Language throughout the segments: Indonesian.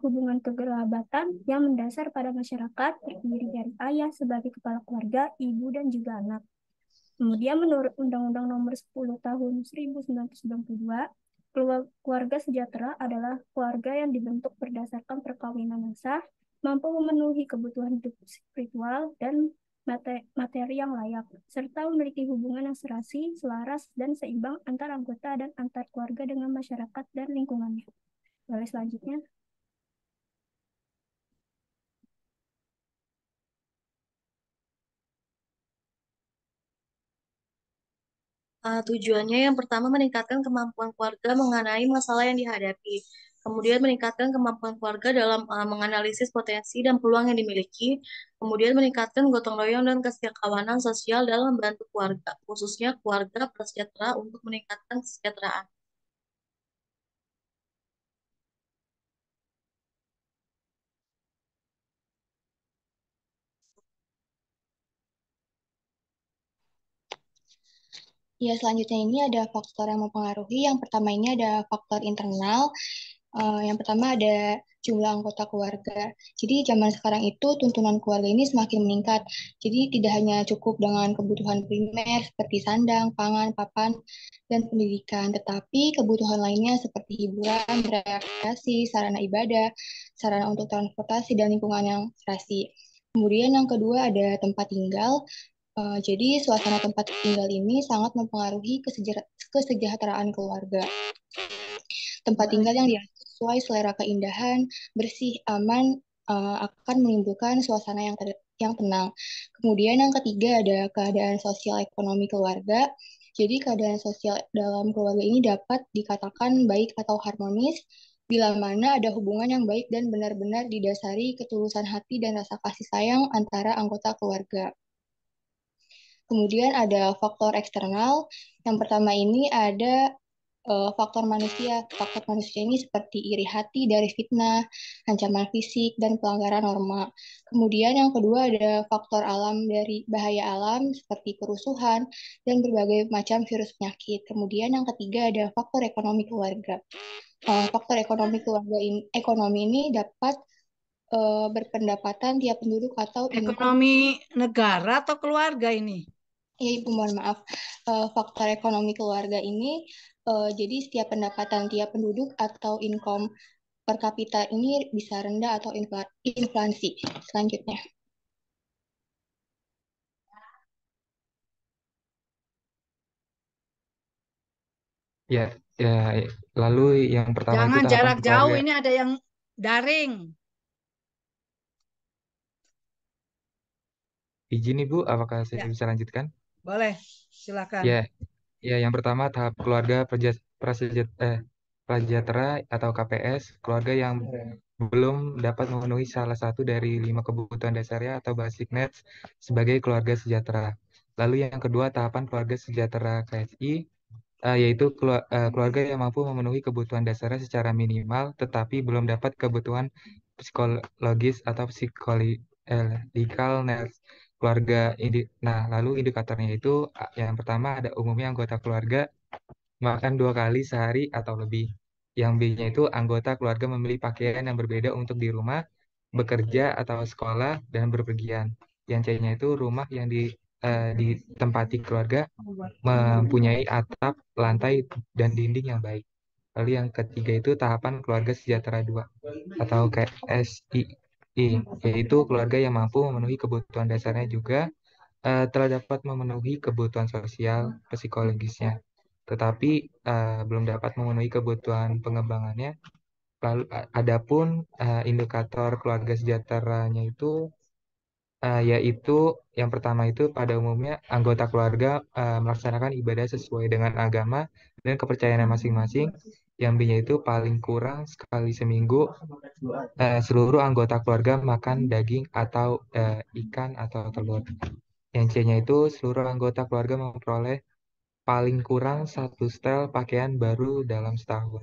hubungan kekerabatan yang mendasar pada masyarakat terdiri dari ayah sebagai kepala keluarga, ibu, dan juga anak. Kemudian menurut Undang-Undang Nomor 10 Tahun 1992, keluarga sejahtera adalah keluarga yang dibentuk berdasarkan perkawinan yang sah, mampu memenuhi kebutuhan hidup spiritual dan materi yang layak, serta memiliki hubungan yang serasi, selaras, dan seimbang antar anggota dan antar keluarga dengan masyarakat dan lingkungannya. Lalu selanjutnya. Tujuannya yang pertama meningkatkan kemampuan keluarga mengenai masalah yang dihadapi. Kemudian meningkatkan kemampuan keluarga dalam menganalisis potensi dan peluang yang dimiliki. Kemudian meningkatkan gotong royong dan kesetiakawanan sosial dalam membantu keluarga, khususnya keluarga prasejahtera untuk meningkatkan kesejahteraan. Ya, selanjutnya ini ada faktor yang mempengaruhi. Yang pertama ini ada faktor internal. Yang pertama ada jumlah anggota keluarga. Jadi zaman sekarang itu tuntunan keluarga ini semakin meningkat. Jadi tidak hanya cukup dengan kebutuhan primer seperti sandang, pangan, papan, dan pendidikan, tetapi kebutuhan lainnya seperti hiburan, rekreasi, sarana ibadah, sarana untuk transportasi, dan lingkungan yang serasi. Kemudian yang kedua ada tempat tinggal. Jadi suasana tempat tinggal ini sangat mempengaruhi kesejahteraan keluarga. Tempat tinggal yang sesuai selera keindahan, bersih, aman, akan menimbulkan suasana yang tenang. Kemudian yang ketiga ada keadaan sosial ekonomi keluarga. Jadi keadaan sosial dalam keluarga ini dapat dikatakan baik atau harmonis bila mana ada hubungan yang baik dan benar-benar didasari ketulusan hati dan rasa kasih sayang antara anggota keluarga. Kemudian ada faktor eksternal. Yang pertama ini ada faktor manusia. Faktor manusia ini seperti iri hati dari fitnah, ancaman fisik, dan pelanggaran norma. Kemudian yang kedua ada faktor alam dari bahaya alam seperti kerusuhan dan berbagai macam virus penyakit. Kemudian yang ketiga ada faktor ekonomi keluarga. Faktor ekonomi ini dapat berpendapatan tiap penduduk atau income. Ekonomi negara atau keluarga ini? Ya, Ibu, mohon maaf. Faktor ekonomi keluarga ini, jadi setiap pendapatan tiap penduduk atau income per kapita ini bisa rendah atau inflasi. Selanjutnya. Ya, ya. Lalu yang pertama itu Jangan tahapan jarak jauh, keluarga. ini ada yang daring. Izin Ibu, apakah saya Ya, bisa lanjutkan? boleh. Silakan. Ya, ya. Yang pertama tahap keluarga prasejahtera atau KPS, keluarga yang belum dapat memenuhi salah satu dari 5 kebutuhan dasarnya atau basic needs sebagai keluarga sejahtera. Lalu yang kedua tahapan keluarga sejahtera KSI, yaitu keluarga yang mampu memenuhi kebutuhan dasarnya secara minimal, tetapi belum dapat kebutuhan psikologis atau psikologikal needs keluarga. Nah, lalu indikatornya itu yang pertama ada umumnya anggota keluarga makan 2 kali sehari atau lebih. Yang B-nya itu anggota keluarga memilih pakaian yang berbeda untuk di rumah, bekerja atau sekolah, dan berpergian. Yang C-nya itu rumah yang ditempati keluarga mempunyai atap, lantai, dan dinding yang baik. Lalu yang ketiga itu tahapan keluarga sejahtera 2 atau KSI, yaitu keluarga yang mampu memenuhi kebutuhan dasarnya juga, telah dapat memenuhi kebutuhan sosial, psikologisnya, tetapi belum dapat memenuhi kebutuhan pengembangannya. Lalu adapun indikator keluarga sejahteranya itu yaitu yang pertama itu pada umumnya anggota keluarga melaksanakan ibadah sesuai dengan agama dan kepercayaan masing-masing. Yang B-nya itu paling kurang sekali seminggu seluruh anggota keluarga makan daging atau ikan atau telur. Yang C-nya itu seluruh anggota keluarga memperoleh paling kurang 1 setel pakaian baru dalam setahun.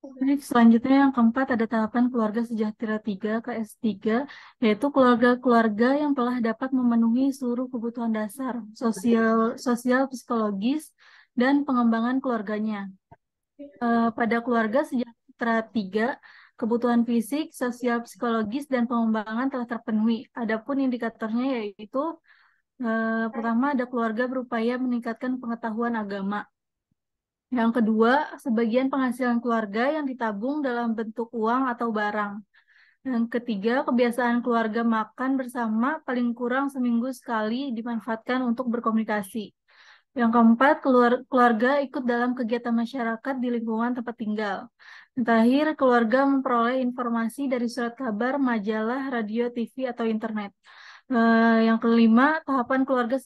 Baik, selanjutnya yang keempat ada tahapan keluarga sejahtera 3 KS3, yaitu keluarga-keluarga yang telah dapat memenuhi seluruh kebutuhan dasar sosial, psikologis, dan pengembangan keluarganya. Pada keluarga sejahtera 3, kebutuhan fisik, sosial, psikologis, dan pengembangan telah terpenuhi. Adapun indikatornya yaitu pertama ada keluarga berupaya meningkatkan pengetahuan agama. Yang kedua, sebagian penghasilan keluarga yang ditabung dalam bentuk uang atau barang. Yang ketiga, kebiasaan keluarga makan bersama paling kurang seminggu sekali dimanfaatkan untuk berkomunikasi. Yang keempat, keluarga ikut dalam kegiatan masyarakat di lingkungan tempat tinggal. Yang terakhir, keluarga memperoleh informasi dari surat kabar, majalah, radio, TV, atau internet. Yang kelima, tahapan keluarga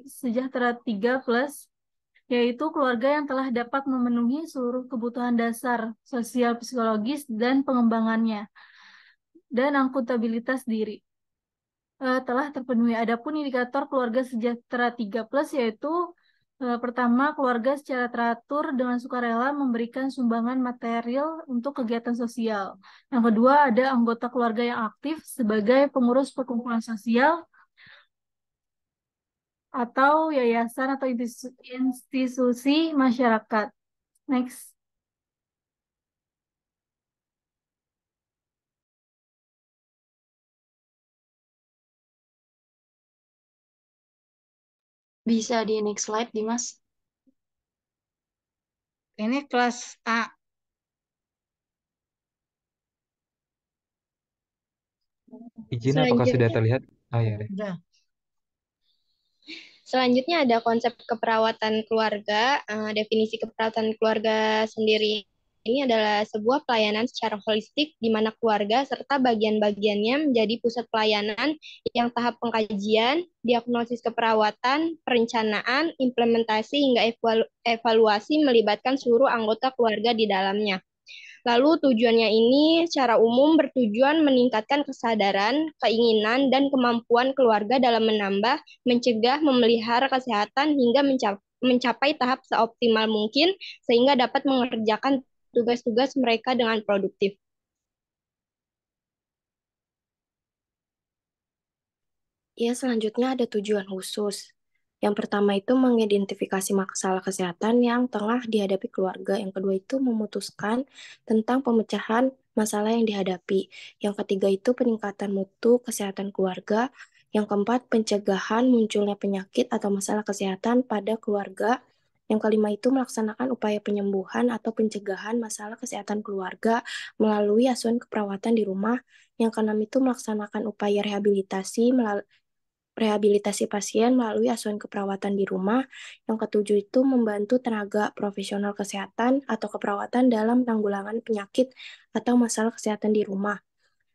sejahtera 3 plus, yaitu keluarga yang telah dapat memenuhi seluruh kebutuhan dasar, sosial, psikologis, dan pengembangannya, dan akuntabilitas diri telah terpenuhi. Adapun indikator keluarga sejahtera 3 plus yaitu pertama, keluarga secara teratur dengan sukarela memberikan sumbangan material untuk kegiatan sosial. Yang kedua, ada anggota keluarga yang aktif sebagai pengurus perkumpulan sosial atau yayasan atau institusi masyarakat. Next. Bisa di next slide, Dimas. Ini kelas A. Izin apakah sudah Selanjutnya, terlihat? Oh ya. Udah. selanjutnya ada konsep keperawatan keluarga. Definisi keperawatan keluarga sendiri ini adalah sebuah pelayanan secara holistik di mana keluarga serta bagian-bagiannya menjadi pusat pelayanan yang tahap pengkajian, diagnosis keperawatan, perencanaan, implementasi hingga evaluasi melibatkan seluruh anggota keluarga di dalamnya. Lalu tujuannya ini secara umum bertujuan meningkatkan kesadaran, keinginan, dan kemampuan keluarga dalam menambah, mencegah, memelihara kesehatan hingga mencapai tahap seoptimal mungkin sehingga dapat mengerjakan tugas-tugas mereka dengan produktif. Ya, selanjutnya ada tujuan khusus. Yang pertama itu mengidentifikasi masalah kesehatan yang tengah dihadapi keluarga. Yang kedua itu memutuskan tentang pemecahan masalah yang dihadapi. Yang ketiga itu peningkatan mutu kesehatan keluarga. Yang keempat, pencegahan munculnya penyakit atau masalah kesehatan pada keluarga. Yang kelima itu melaksanakan upaya penyembuhan atau pencegahan masalah kesehatan keluarga melalui asuhan keperawatan di rumah. Yang keenam itu melaksanakan upaya rehabilitasi pasien melalui asuhan keperawatan di rumah. Yang ketujuh itu membantu tenaga profesional kesehatan atau keperawatan dalam penanggulangan penyakit atau masalah kesehatan di rumah,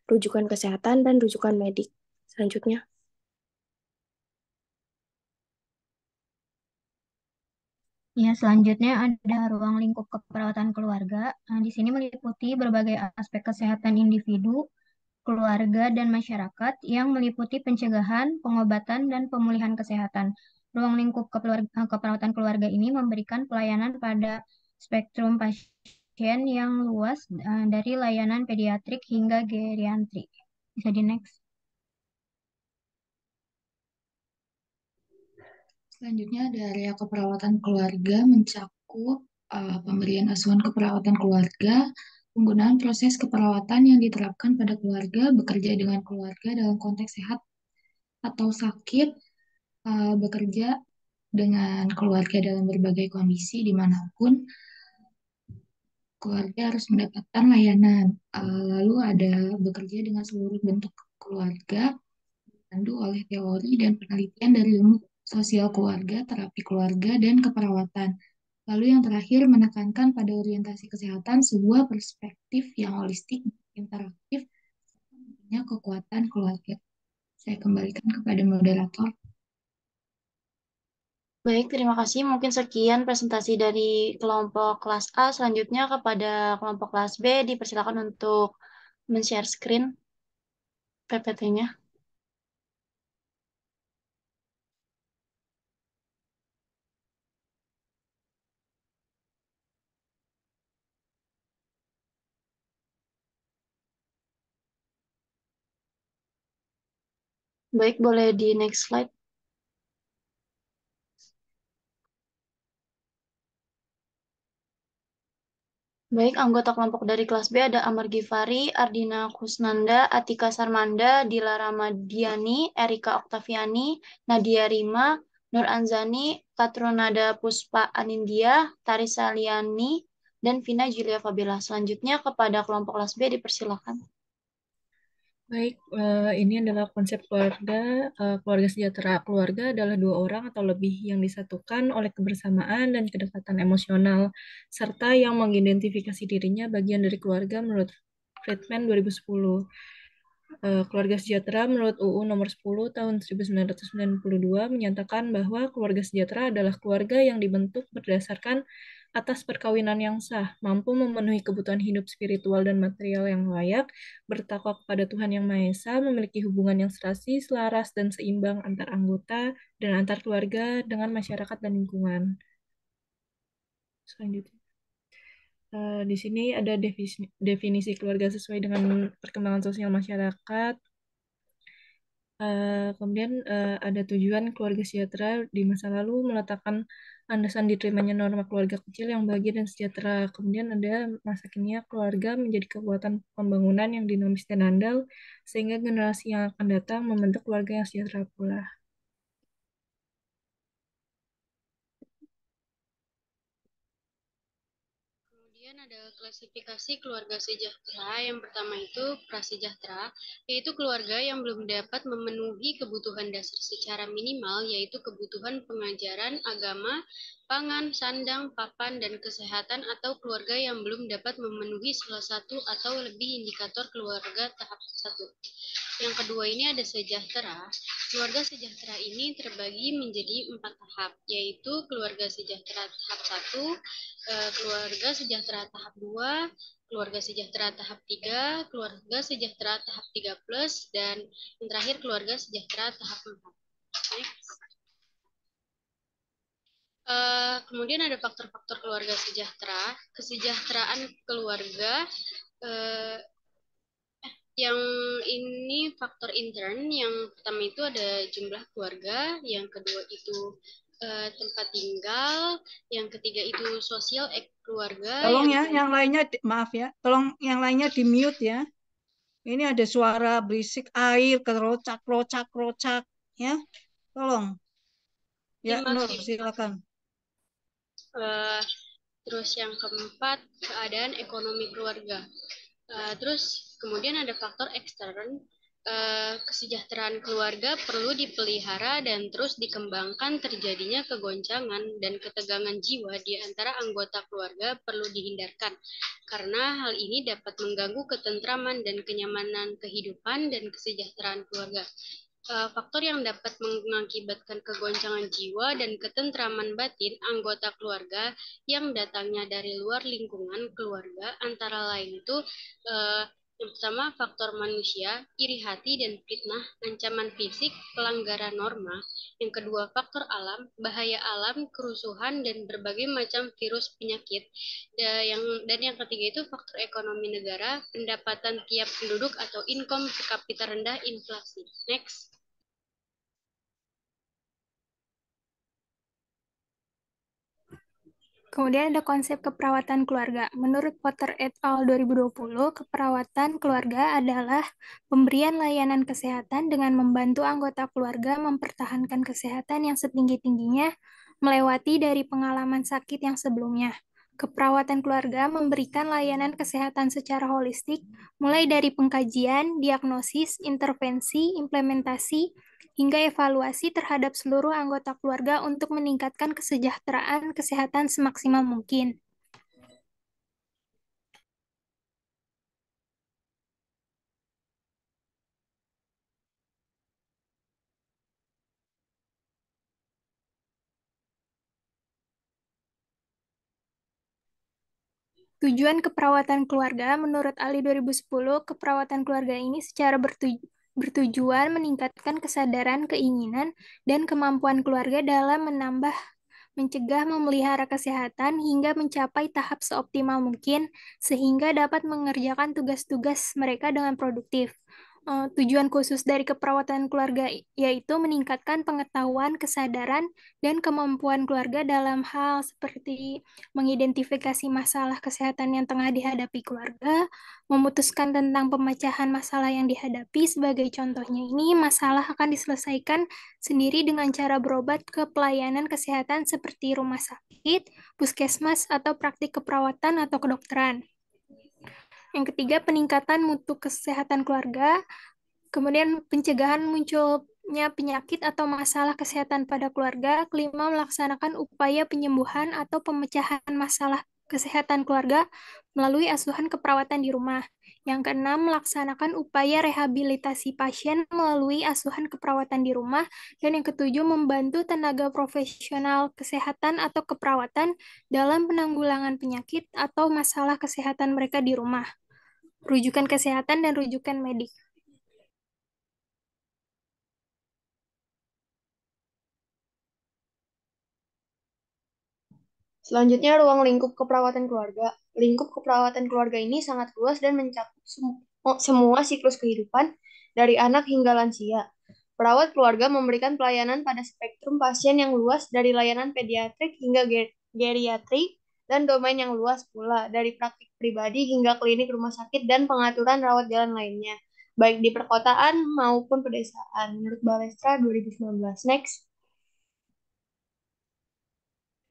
rujukan kesehatan, dan rujukan medik. Selanjutnya. Ya, selanjutnya ada ruang lingkup keperawatan keluarga. Nah, di sini meliputi berbagai aspek kesehatan individu, keluarga, dan masyarakat yang meliputi pencegahan, pengobatan, dan pemulihan kesehatan. Ruang lingkup keperawatan keluarga ini memberikan pelayanan pada spektrum pasien yang luas dari layanan pediatrik hingga geriatrik. Bisa di next. Selanjutnya ada area keperawatan keluarga mencakup pemberian asuhan keperawatan keluarga, penggunaan proses keperawatan yang diterapkan pada keluarga, bekerja dengan keluarga dalam konteks sehat atau sakit, bekerja dengan keluarga dalam berbagai kondisi dimanapun keluarga harus mendapatkan layanan. Lalu ada bekerja dengan seluruh bentuk keluarga, dipandu oleh teori dan penelitian dari ilmu sosial keluarga, terapi keluarga, dan keperawatan. Lalu yang terakhir menekankan pada orientasi kesehatan sebuah perspektif yang holistik, interaktif, punya kekuatan keluarga. Saya kembalikan kepada moderator. Baik, terima kasih. Mungkin sekian presentasi dari kelompok kelas A. Selanjutnya kepada kelompok kelas B, dipersilakan untuk men-share screen PPT-nya. Baik, boleh di next slide. Baik, anggota kelompok dari kelas B ada Amar Gifari, Ardina Kusnanda, Atika Sarmanda, Dilara Madiani, Erika Oktaviani, Nadia Rima, Nur Anzani, Katronada Puspa Anindya, Tarisa Liani, dan Vina Julia Fabila. Selanjutnya kepada kelompok kelas B dipersilakan. Baik, ini adalah konsep keluarga. Keluarga sejahtera. Keluarga adalah dua orang atau lebih yang disatukan oleh kebersamaan dan kedekatan emosional, serta yang mengidentifikasi dirinya bagian dari keluarga menurut Friedman 2010. Keluarga sejahtera menurut UU Nomor 10 Tahun 1992 menyatakan bahwa keluarga sejahtera adalah keluarga yang dibentuk berdasarkan atas perkawinan yang sah, mampu memenuhi kebutuhan hidup spiritual dan material yang layak, bertakwa kepada Tuhan Yang Maha Esa, memiliki hubungan yang serasi, selaras, dan seimbang antar anggota dan antar keluarga dengan masyarakat dan lingkungan. Selanjutnya. Di sini ada definisi keluarga sesuai dengan perkembangan sosial masyarakat. Kemudian ada tujuan keluarga sejahtera di masa lalu meletakkan landasan diterimanya norma keluarga kecil yang bahagia dan sejahtera. Kemudian ada masa kini keluarga menjadi kekuatan pembangunan yang dinamis dan andal sehingga generasi yang akan datang membentuk keluarga yang sejahtera pula. Kemudian ada klasifikasi keluarga sejahtera. Yang pertama itu prasejahtera, yaitu keluarga yang belum dapat memenuhi kebutuhan dasar secara minimal, yaitu kebutuhan pengajaran, agama, pangan, sandang, papan, dan kesehatan, atau keluarga yang belum dapat memenuhi salah satu atau lebih indikator keluarga tahap 1. Yang kedua ini ada sejahtera. Keluarga sejahtera ini terbagi menjadi 4 tahap, yaitu keluarga sejahtera tahap 1, keluarga sejahtera tahap 2, keluarga sejahtera tahap 3, keluarga sejahtera tahap 3+, dan yang terakhir keluarga sejahtera tahap 4. Next. Kemudian ada faktor-faktor keluarga sejahtera. Kesejahteraan keluarga, yang ini faktor intern. Yang pertama itu ada jumlah keluarga, yang kedua itu tempat tinggal, yang ketiga itu sosial keluarga. Tolong ya, yang lainnya maaf ya, tolong yang lainnya di mute ya. Ini ada suara berisik air kerocak ya. Tolong. Ya, Nur, silakan. Terus yang keempat, keadaan ekonomi keluarga. Terus kemudian ada faktor ekstern. Kesejahteraan keluarga perlu dipelihara dan terus dikembangkan. Terjadinya kegoncangan dan ketegangan jiwa di antara anggota keluarga perlu dihindarkan, karena hal ini dapat mengganggu ketentraman dan kenyamanan kehidupan dan kesejahteraan keluarga. Faktor yang dapat mengakibatkan kegoncangan jiwa dan ketentraman batin anggota keluarga yang datangnya dari luar lingkungan keluarga antara lain itu yang pertama faktor manusia, iri hati dan fitnah, ancaman fisik, pelanggaran norma. Yang kedua faktor alam, bahaya alam, kerusuhan dan berbagai macam virus penyakit. Dan yang ketiga itu faktor ekonomi negara, pendapatan tiap penduduk atau income per kapita rendah, inflasi. Next. Kemudian ada konsep keperawatan keluarga. Menurut Potter et al. 2020, keperawatan keluarga adalah pemberian layanan kesehatan dengan membantu anggota keluarga mempertahankan kesehatan yang setinggi-tingginya melewati dari pengalaman sakit yang sebelumnya. Keperawatan keluarga memberikan layanan kesehatan secara holistik, mulai dari pengkajian, diagnosis, intervensi, implementasi, hingga evaluasi terhadap seluruh anggota keluarga untuk meningkatkan kesejahteraan kesehatan semaksimal mungkin. Tujuan keperawatan keluarga menurut Ali 2010, keperawatan keluarga ini secara bertujuan meningkatkan kesadaran, keinginan, dan kemampuan keluarga dalam mencegah, memelihara kesehatan hingga mencapai tahap seoptimal mungkin sehingga dapat mengerjakan tugas-tugas mereka dengan produktif. Tujuan khusus dari keperawatan keluarga yaitu meningkatkan pengetahuan, kesadaran, dan kemampuan keluarga dalam hal seperti mengidentifikasi masalah kesehatan yang tengah dihadapi keluarga, memutuskan tentang pemecahan masalah yang dihadapi. Sebagai contohnya ini, masalah akan diselesaikan sendiri dengan cara berobat ke pelayanan kesehatan seperti rumah sakit, puskesmas, atau praktik keperawatan atau kedokteran. Yang ketiga, peningkatan mutu kesehatan keluarga. Kemudian pencegahan munculnya penyakit atau masalah kesehatan pada keluarga. Kelima, melaksanakan upaya penyembuhan atau pemecahan masalah kesehatan keluarga melalui asuhan keperawatan di rumah. Yang keenam, melaksanakan upaya rehabilitasi pasien melalui asuhan keperawatan di rumah. Dan yang ketujuh, membantu tenaga profesional kesehatan atau keperawatan dalam penanggulangan penyakit atau masalah kesehatan mereka di rumah. Rujukan kesehatan dan rujukan medik. Selanjutnya, ruang lingkup keperawatan keluarga. Lingkup keperawatan keluarga ini sangat luas dan mencakup semua siklus kehidupan, dari anak hingga lansia. Perawat keluarga memberikan pelayanan pada spektrum pasien yang luas, dari layanan pediatrik hingga geriatrik, dan domain yang luas pula, dari praktik pribadi hingga klinik rumah sakit dan pengaturan rawat jalan lainnya, baik di perkotaan maupun pedesaan. Menurut Balestra 2019. Next.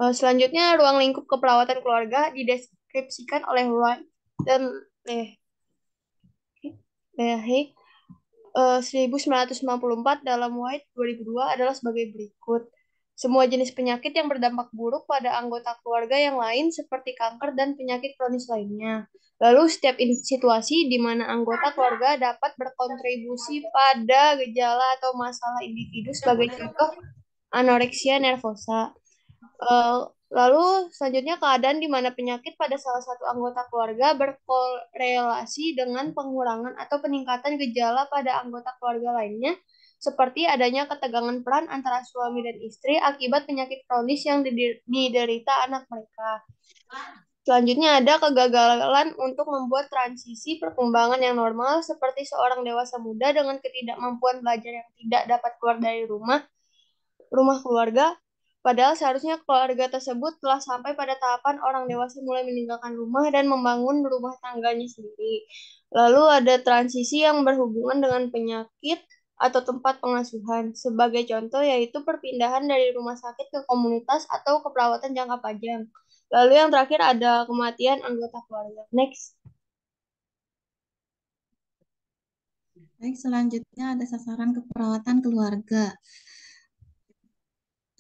Selanjutnya, ruang lingkup keperawatan keluarga dideskripsikan oleh Wright dan Leahy 1994 dalam White 2002 adalah sebagai berikut. Semua jenis penyakit yang berdampak buruk pada anggota keluarga yang lain seperti kanker dan penyakit kronis lainnya. Lalu setiap situasi di mana anggota keluarga dapat berkontribusi pada gejala atau masalah individu, sebagai contoh anoreksia nervosa. Lalu selanjutnya, keadaan di mana penyakit pada salah satu anggota keluarga berkorelasi dengan pengurangan atau peningkatan gejala pada anggota keluarga lainnya, seperti adanya ketegangan peran antara suami dan istri akibat penyakit kronis yang diderita anak mereka. Selanjutnya, ada kegagalan untuk membuat transisi perkembangan yang normal, seperti seorang dewasa muda dengan ketidakmampuan belajar yang tidak dapat keluar dari rumah keluarga. Padahal seharusnya keluarga tersebut telah sampai pada tahapan orang dewasa mulai meninggalkan rumah dan membangun rumah tangganya sendiri. Lalu ada transisi yang berhubungan dengan penyakit atau tempat pengasuhan. Sebagai contoh yaitu perpindahan dari rumah sakit ke komunitas atau keperawatan jangka panjang. Lalu yang terakhir ada kematian anggota keluarga. Next. Baik, selanjutnya ada sasaran keperawatan keluarga.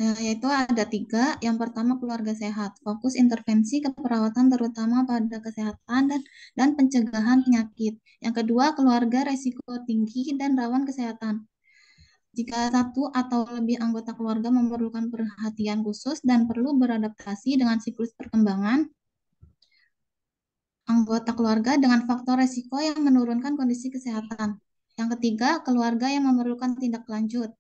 Yaitu ada 3. Yang pertama, keluarga sehat. Fokus intervensi keperawatan terutama pada kesehatan dan pencegahan penyakit. Yang kedua, keluarga resiko tinggi dan rawan kesehatan. Jika satu atau lebih anggota keluarga memerlukan perhatian khusus dan perlu beradaptasi dengan siklus perkembangan anggota keluarga dengan faktor resiko yang menurunkan kondisi kesehatan. Yang ketiga, keluarga yang memerlukan tindak lanjut.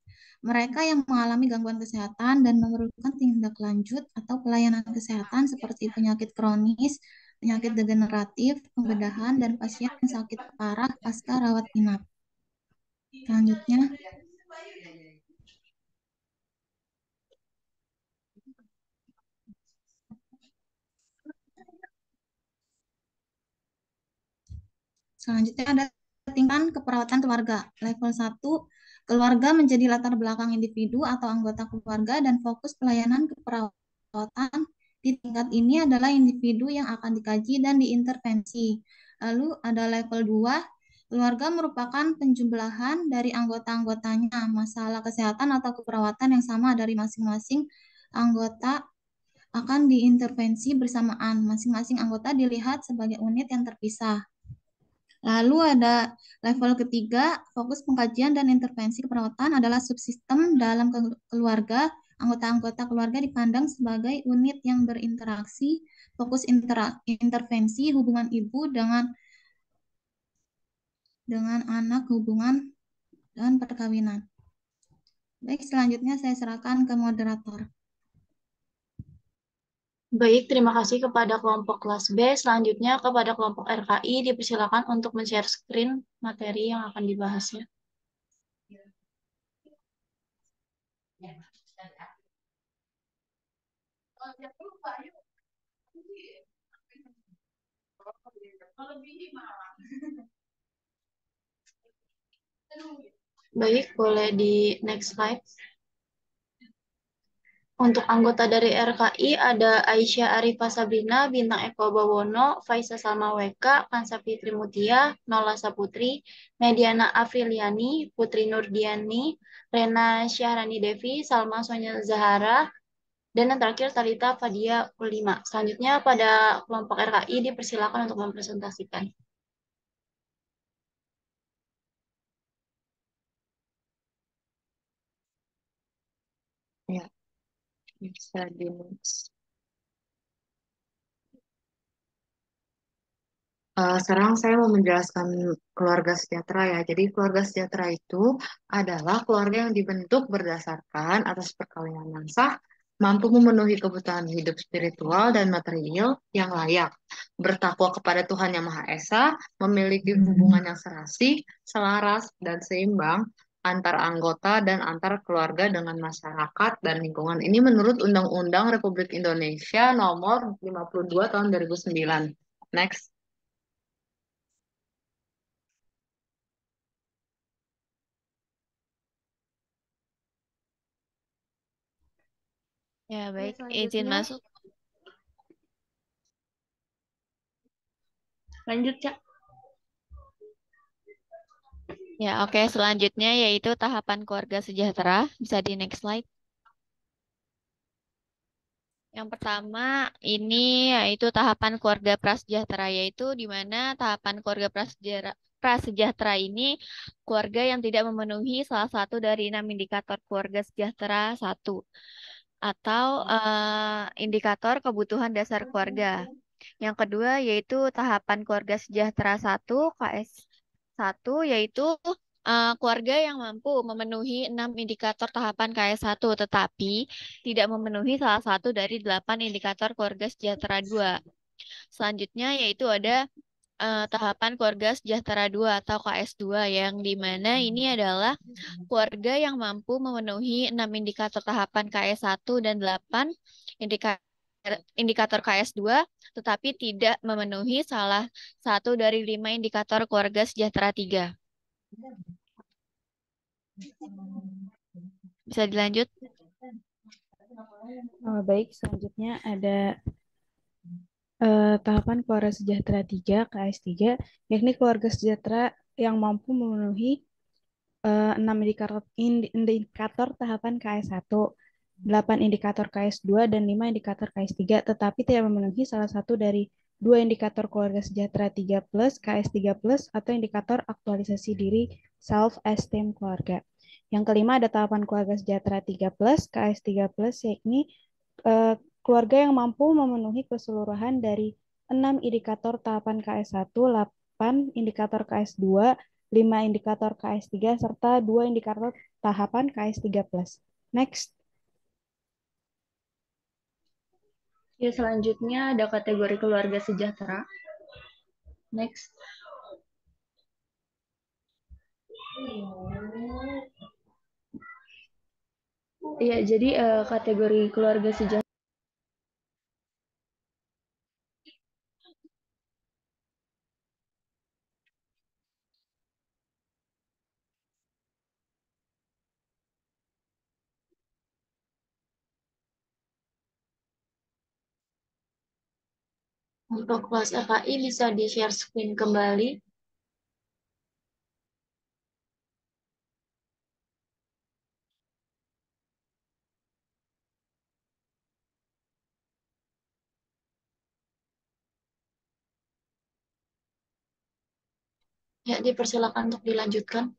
Mereka yang mengalami gangguan kesehatan dan memerlukan tindak lanjut atau pelayanan kesehatan seperti penyakit kronis, penyakit degeneratif, pembedahan, dan pasien yang sakit parah pasca rawat inap. Selanjutnya, ada tingkatan keperawatan keluarga. Level 1, keluarga menjadi latar belakang individu atau anggota keluarga dan fokus pelayanan keperawatan di tingkat ini adalah individu yang akan dikaji dan diintervensi. Lalu ada level 2, keluarga merupakan penjumlahan dari anggota-anggotanya. Masalah kesehatan atau keperawatan yang sama dari masing-masing anggota akan diintervensi bersamaan. Masing-masing anggota dilihat sebagai unit yang terpisah. Lalu ada level ketiga, fokus pengkajian dan intervensi keperawatan adalah subsistem dalam keluarga. Anggota-anggota keluarga dipandang sebagai unit yang berinteraksi, fokus intervensi hubungan ibu dengan anak, hubungan dan perkawinan. Baik, selanjutnya saya serahkan ke moderator. Baik, terima kasih kepada kelompok kelas B. Selanjutnya kepada kelompok RKI, dipersilakan untuk men-share screen materi yang akan dibahasnya. Baik, boleh di next slide. Untuk anggota dari RKI ada Aisyah Arifah Sabrina, Bintang Eko Bawono, Faisa Salma Weka, Kansa Fitri Mutia, Nola Saputri, Mediana Afriliani, Putri Nurdiani, Rena Syahrani Devi, Salma Sonia Zahara, dan yang terakhir Talita Fadia Ulima. Selanjutnya pada kelompok RKI dipersilakan untuk mempresentasikan. Ya, bisa di next. Sekarang saya mau menjelaskan keluarga sejahtera ya. Jadi keluarga sejahtera itu adalah keluarga yang dibentuk berdasarkan atas perkawinan yang sah, mampu memenuhi kebutuhan hidup spiritual dan material yang layak, bertakwa kepada Tuhan Yang Maha Esa, memiliki hubungan yang serasi, selaras, dan seimbang antar anggota dan antar keluarga dengan masyarakat dan lingkungan. Ini menurut Undang-Undang Republik Indonesia Nomor 52 Tahun 2009. Next. Ya, baik. Izin Selanjutnya, masuk. Lanjut, Cak. Ya, oke. Selanjutnya yaitu tahapan keluarga sejahtera. Bisa di next slide. Yang pertama ini yaitu tahapan keluarga prasejahtera, yaitu di mana tahapan keluarga prasejahtera ini keluarga yang tidak memenuhi salah satu dari 6 indikator keluarga sejahtera satu atau indikator kebutuhan dasar keluarga. Yang kedua yaitu tahapan keluarga sejahtera 1 KS1 yaitu keluarga yang mampu memenuhi 6 indikator tahapan KS1 tetapi tidak memenuhi salah satu dari 8 indikator keluarga sejahtera 2. Selanjutnya yaitu ada tahapan keluarga sejahtera 2 atau KS2 yang dimana ini adalah keluarga yang mampu memenuhi 6 indikator tahapan KS1 dan 8 indikator KS2 tetapi tidak memenuhi salah satu dari 5 indikator keluarga sejahtera 3. Bisa dilanjut? Baik, selanjutnya ada tahapan keluarga sejahtera 3, KS3, yakni keluarga sejahtera yang mampu memenuhi 6 indikator tahapan KS1, 8 indikator KS2, dan 5 indikator KS3, tetapi tidak memenuhi salah satu dari 2 indikator keluarga sejahtera 3 plus, KS3 plus, atau indikator aktualisasi diri self-esteem keluarga. Yang kelima ada tahapan keluarga sejahtera 3 plus, KS3 plus, yakni keluarga yang mampu memenuhi keseluruhan dari 6 indikator tahapan KS1, 8 indikator KS2, 5 indikator KS3, serta 2 indikator tahapan KS3+. Next. Ya, selanjutnya ada kategori keluarga sejahtera. Next. Iya, jadi kategori keluarga sejahtera untuk kelas RKI bisa di-share screen kembali. Ya, dipersilakan untuk dilanjutkan.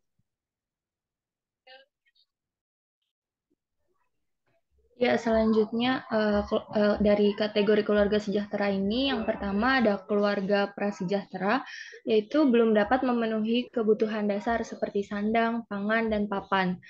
Ya, selanjutnya dari kategori keluarga sejahtera ini, yang pertama ada keluarga prasejahtera, yaitu belum dapat memenuhi kebutuhan dasar seperti sandang, pangan, dan papan.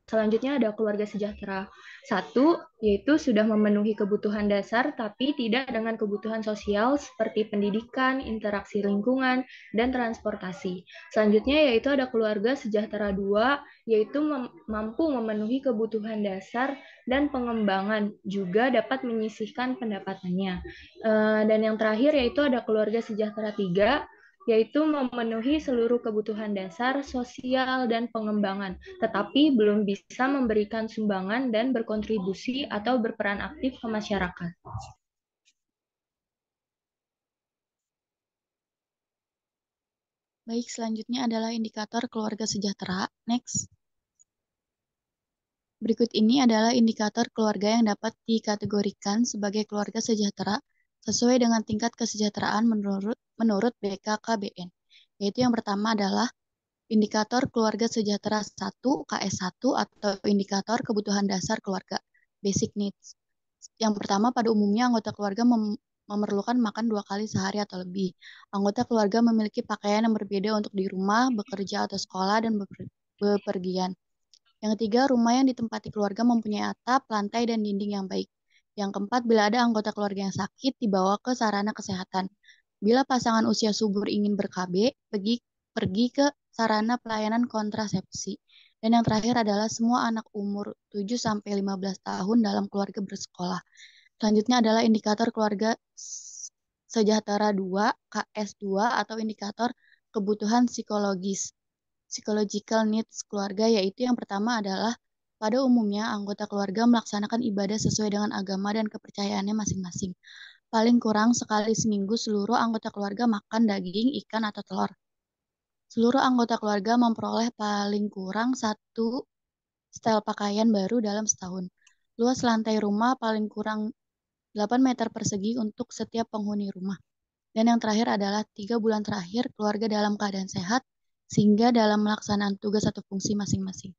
Selanjutnya ada keluarga sejahtera. Satu, yaitu sudah memenuhi kebutuhan dasar tapi tidak dengan kebutuhan sosial seperti pendidikan, interaksi lingkungan, dan transportasi. Selanjutnya yaitu ada keluarga sejahtera dua, yaitu mampu memenuhi kebutuhan dasar dan pengembangan, juga dapat menyisihkan pendapatannya. Dan yang terakhir yaitu ada keluarga sejahtera tiga, yaitu memenuhi seluruh kebutuhan dasar, sosial, dan pengembangan, tetapi belum bisa memberikan sumbangan dan berkontribusi atau berperan aktif ke masyarakat. Baik, selanjutnya adalah indikator keluarga sejahtera. Next. Berikut ini adalah indikator keluarga yang dapat dikategorikan sebagai keluarga sejahtera sesuai dengan tingkat kesejahteraan menurut BKKBN. Yaitu yang pertama adalah indikator keluarga sejahtera 1 KS1 atau indikator kebutuhan dasar keluarga basic needs. Yang pertama, pada umumnya anggota keluarga memerlukan makan 2 kali sehari atau lebih. Anggota keluarga memiliki pakaian yang berbeda untuk di rumah, bekerja atau sekolah, dan bepergian. Yang ketiga, rumah yang ditempati keluarga mempunyai atap, lantai, dan dinding yang baik. Yang keempat, bila ada anggota keluarga yang sakit, dibawa ke sarana kesehatan. Bila pasangan usia subur ingin ber-KB, pergi ke sarana pelayanan kontrasepsi. Dan yang terakhir adalah semua anak umur 7-15 tahun dalam keluarga bersekolah. Selanjutnya adalah indikator keluarga sejahtera 2, KS2, atau indikator kebutuhan psikologis. Psychological needs keluarga, yaitu yang pertama adalah pada umumnya anggota keluarga melaksanakan ibadah sesuai dengan agama dan kepercayaannya masing-masing. Paling kurang sekali seminggu seluruh anggota keluarga makan daging, ikan, atau telur. Seluruh anggota keluarga memperoleh paling kurang 1 setel pakaian baru dalam setahun. Luas lantai rumah paling kurang 8 meter persegi untuk setiap penghuni rumah. Dan yang terakhir adalah 3 bulan terakhir keluarga dalam keadaan sehat, sehingga dalam melaksanaan tugas atau fungsi masing-masing.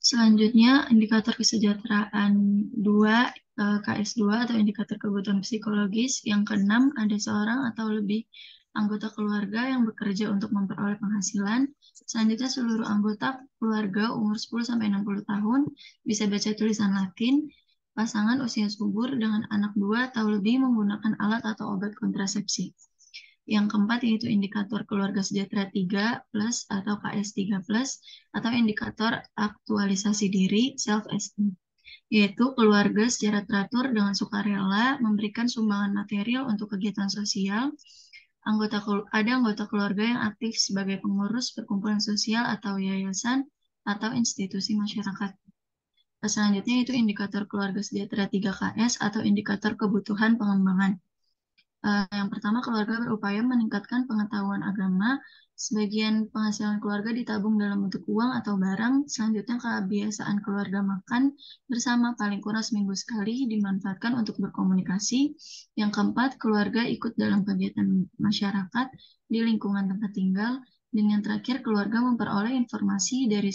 Selanjutnya, indikator kesejahteraan 2, KS2 atau indikator kebutuhan psikologis. Yang keenam, ada seorang atau lebih anggota keluarga yang bekerja untuk memperoleh penghasilan. Selanjutnya, seluruh anggota keluarga umur 10-60 tahun bisa baca tulisan Latin. Pasangan usia subur dengan anak 2 atau lebih menggunakan alat atau obat kontrasepsi. Yang keempat yaitu indikator keluarga sejahtera 3 plus atau KS3 plus atau indikator aktualisasi diri self-esteem, yaitu keluarga secara teratur dengan sukarela memberikan sumbangan material untuk kegiatan sosial. Ada anggota keluarga yang aktif sebagai pengurus perkumpulan sosial atau yayasan atau institusi masyarakat. Selanjutnya itu indikator keluarga sejahtera 3KS atau indikator kebutuhan pengembangan. Yang pertama, keluarga berupaya meningkatkan pengetahuan agama. Sebagian penghasilan keluarga ditabung dalam bentuk uang atau barang. Selanjutnya, kebiasaan keluarga makan bersama paling kurang seminggu sekali dimanfaatkan untuk berkomunikasi. Yang keempat, keluarga ikut dalam kegiatan masyarakat di lingkungan tempat tinggal. Dan yang terakhir, keluarga memperoleh informasi dari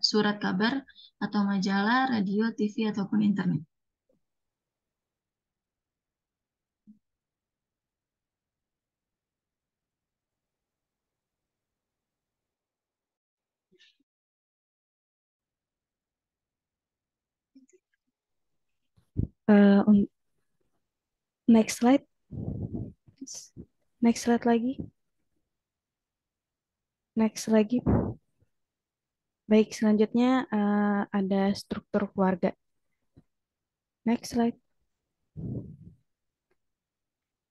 surat kabar atau majalah, radio, TV, ataupun internet. Next slide. Next slide lagi. Next lagi. Baik, selanjutnya ada struktur keluarga. Next slide.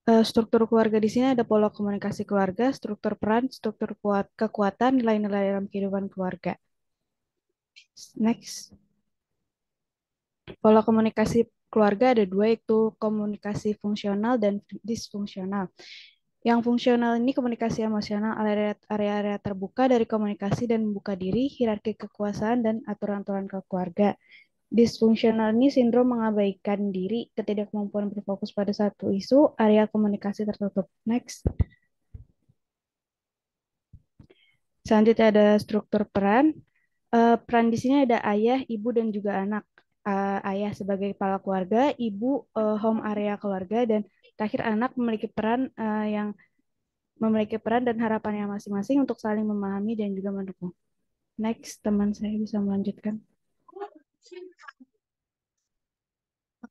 Struktur keluarga di sini ada pola komunikasi keluarga, struktur peran, struktur kekuatan, nilai-nilai dalam kehidupan keluarga. Next. Pola komunikasi keluarga ada 2, yaitu komunikasi fungsional dan disfungsional. Yang fungsional ini komunikasi emosional, area-area terbuka dari komunikasi dan membuka diri, hierarki kekuasaan, dan aturan-aturan keluarga. Disfungsional ini sindrom mengabaikan diri, ketidakmampuan berfokus pada satu isu, area komunikasi tertutup. Next. Selanjutnya ada struktur peran. Peran di sini ada ayah, ibu, dan juga anak. Ayah sebagai kepala keluarga, ibu home area keluarga, dan terakhir anak memiliki peran yang memiliki peran dan harapannya masing-masing untuk saling memahami dan juga mendukung. Next, teman saya bisa melanjutkan.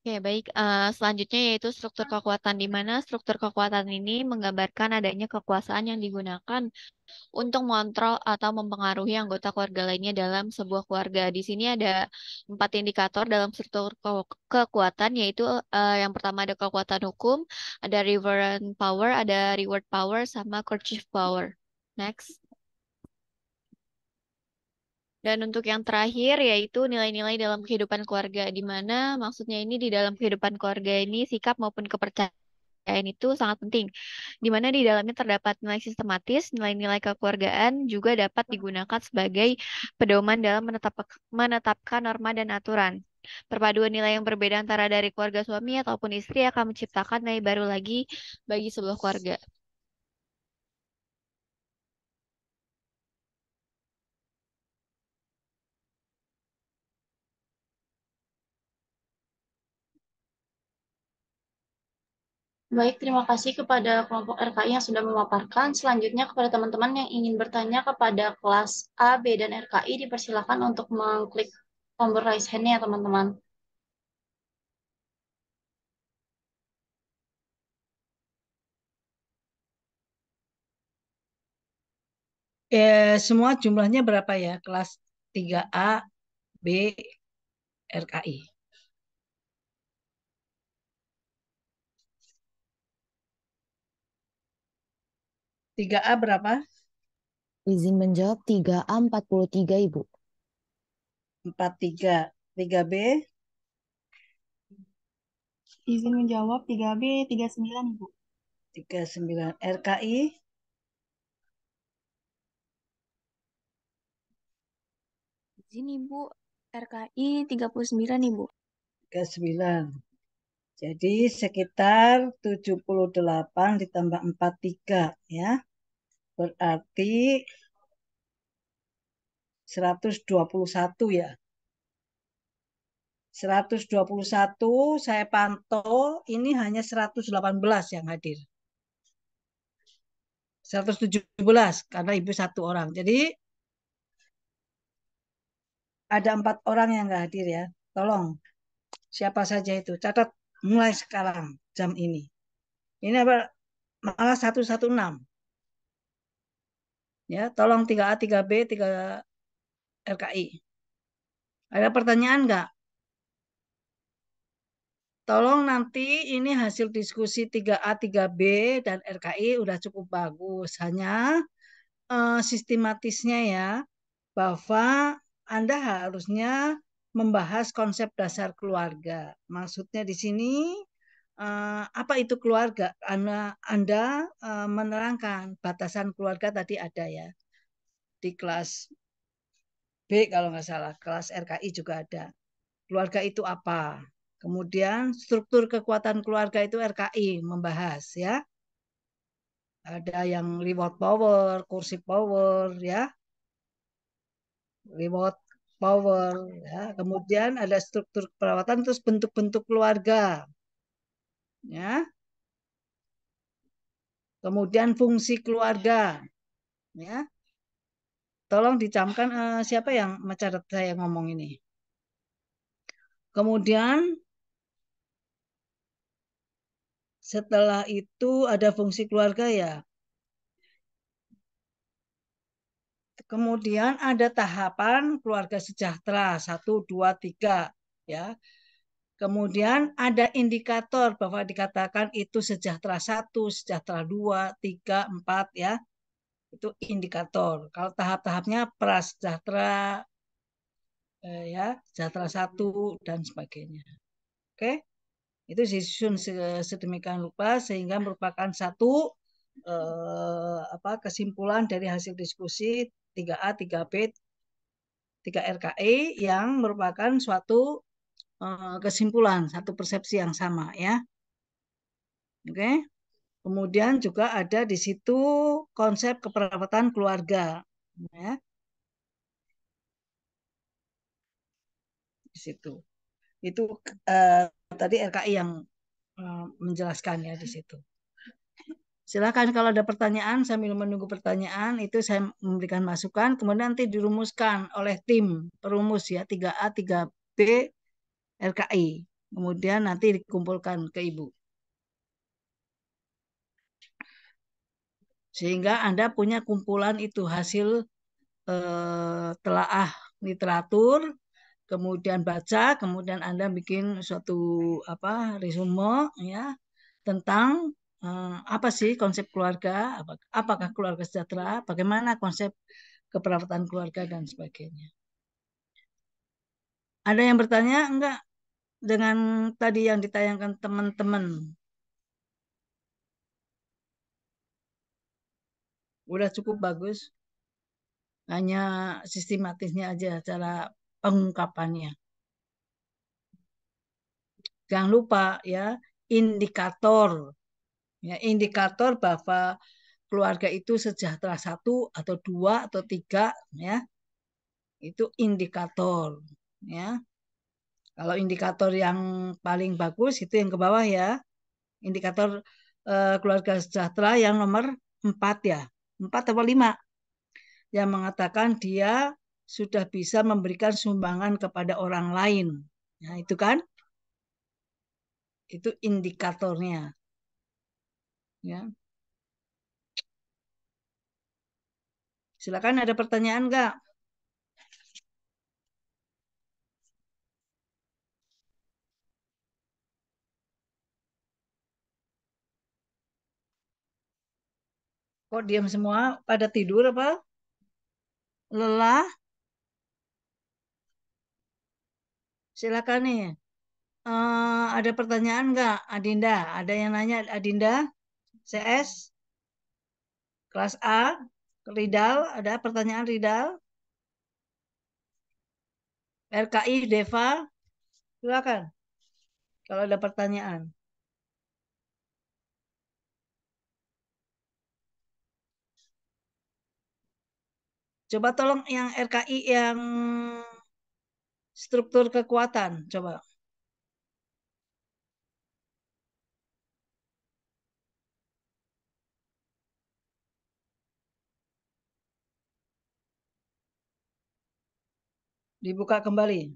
Oke, baik. Selanjutnya yaitu struktur kekuatan, di mana struktur kekuatan ini menggambarkan adanya kekuasaan yang digunakan untuk mengontrol atau mempengaruhi anggota keluarga lainnya dalam sebuah keluarga. Di sini ada 4 indikator dalam struktur kekuatan, yaitu yang pertama ada kekuatan hukum, ada reverent power, ada reward power, sama coercive power. Next. Dan untuk yang terakhir yaitu nilai-nilai dalam kehidupan keluarga, di mana maksudnya ini di dalam kehidupan keluarga ini sikap maupun kepercayaan itu sangat penting, di mana di dalamnya terdapat nilai sistematis, nilai-nilai kekeluargaan juga dapat digunakan sebagai pedoman dalam menetapkan norma dan aturan. Perpaduan nilai yang berbeda antara dari keluarga suami ataupun istri akan menciptakan nilai baru lagi bagi sebuah keluarga. Baik, terima kasih kepada kelompok RKI yang sudah memaparkan. Selanjutnya kepada teman-teman yang ingin bertanya kepada kelas A, B, dan RKI, dipersilakan untuk mengklik tombol raise hand ya teman-teman. Semua jumlahnya berapa ya? Kelas 3A, B, RKI. 3A berapa? Izin menjawab 3A 43, Ibu. 43. 3B? Izin menjawab 3B 39, Ibu. 39. RKI? Izin Ibu, RKI 39, Ibu. 39. Jadi sekitar 78 ditambah 43 ya. Berarti 121 ya. 121 saya pantau ini hanya 118 yang hadir. 117 karena ibu satu orang. Jadi ada 4 orang yang nggak hadir ya. Tolong siapa saja itu catat mulai sekarang jam ini. Ini apa? Malah 116. Ya, tolong 3A, 3B, 3 RKI. Ada pertanyaan nggak? Tolong nanti ini hasil diskusi 3A, 3B, dan RKI udah cukup bagus. Hanya sistematisnya ya, bahwa Anda harusnya membahas konsep dasar keluarga. Maksudnya di sini apa itu keluarga? Anda menerangkan batasan keluarga tadi ada ya. Di kelas B kalau nggak salah, kelas RKI juga ada. Keluarga itu apa? Kemudian struktur kekuatan keluarga itu RKI membahas ya. Ada yang reward power, kursi power ya. Reward power ya. Kemudian ada struktur perawatan terus bentuk-bentuk keluarga. Ya. Kemudian fungsi keluarga ya. Tolong dicamkan siapa yang mencatat saya ngomong ini. Kemudian setelah itu ada fungsi keluarga ya. Kemudian ada tahapan keluarga sejahtera 1, 2, 3 ya. Kemudian ada indikator bahwa dikatakan itu sejahtera 1, sejahtera 2, 3, 4 ya. Itu indikator. Kalau tahap-tahapnya prasejahtera ya, sejahtera 1 dan sebagainya. Oke. Itu disusun sedemikian rupa sehingga merupakan satu kesimpulan dari hasil diskusi 3A, 3B, 3 RKI yang merupakan suatu kesimpulan, satu persepsi yang sama ya. Oke. Kemudian juga ada di situ konsep keperawatan keluarga ya. Di situ. Itu tadi RKI yang menjelaskan ya di situ. Silakan kalau ada pertanyaan, sambil menunggu pertanyaan itu saya memberikan masukan, kemudian nanti dirumuskan oleh tim perumus ya 3A, 3B, RKI. Kemudian nanti dikumpulkan ke Ibu. Sehingga Anda punya kumpulan itu hasil telaah literatur, kemudian baca, kemudian Anda bikin suatu resume ya tentang apa sih konsep keluarga, apakah keluarga sejahtera, bagaimana konsep keperawatan keluarga dan sebagainya. Ada yang bertanya enggak dengan tadi yang ditayangkan teman-teman? Udah cukup bagus. Hanya sistematisnya aja cara pengungkapannya. Jangan lupa ya, indikator. Ya, indikator bahwa keluarga itu sejahtera 1 atau 2 atau 3 ya. Itu indikator ya. Kalau indikator yang paling bagus itu yang ke bawah ya. Indikator keluarga sejahtera yang nomor 4 ya. 4 atau 5 yang mengatakan dia sudah bisa memberikan sumbangan kepada orang lain. Nah, itu kan? Itu indikatornya. Ya. Silakan ada pertanyaan enggak? Kok diam semua? Pada tidur apa? Lelah? Silakan nih. Ada pertanyaan enggak, Adinda? Ada yang nanya, Adinda? CS? Kelas A? Ridal? Ada pertanyaan Ridal? RKI, Deva? Silakan. Kalau ada pertanyaan. Coba tolong yang RKI yang struktur kekuatan. Coba. Dibuka kembali.